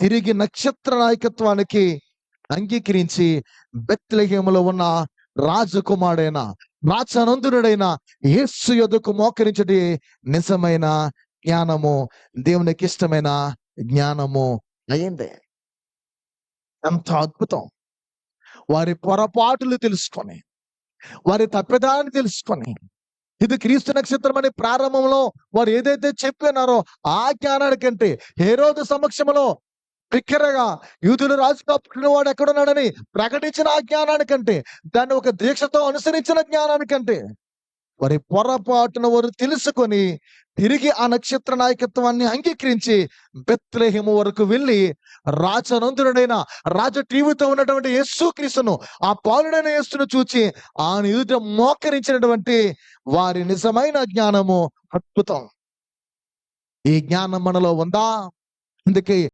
తిరిగి నక్షత్ర నాయకత్వానికి అంగీకరించి బెత్లెహేములో ఉన్న రాజకుమారుడైన రాజనందునుడైన యేసు యొద్దకు మోకరించటి నిజమైన జ్ఞానము, దేవునికి ఇష్టమైన జ్ఞానము అయింది. ఎంత అద్భుతం! వారి పొరపాటులు తెలుసుకొని, వారి తప్పిదాన్ని తెలుసుకొని, ఇది క్రీస్తు నక్షత్రం అని ప్రారంభంలో వారు ఏదైతే చెప్పినారో ఆ జ్ఞానానికంటే, హేరోదు సమక్షంలో బిగ్గరగా యూదులు రాజు తప్పుకున్న వాడు ఎక్కడున్నాడని ప్రకటించిన ఆ జ్ఞానానికంటే, దాన్ని ఒక దీక్షతో అనుసరించిన జ్ఞానానికంటే, వారి పొరపాటును వారు తెలుసుకొని తిరిగి ఆ నక్షత్ర నాయకత్వాన్ని అంగీకరించి బెత్లెహేము వరకు వెళ్ళి రాజనందుడైన రాజ టీవీతో ఉన్నటువంటి యేసు క్రీస్తును, ఆ పాలుడైన యేసును చూచి ఆయన ఎదుట మోకరించినటువంటి వారి నిజమైన జ్ఞానము అద్భుతం. ఈ జ్ఞానం మనలో ఉందా? అందుకే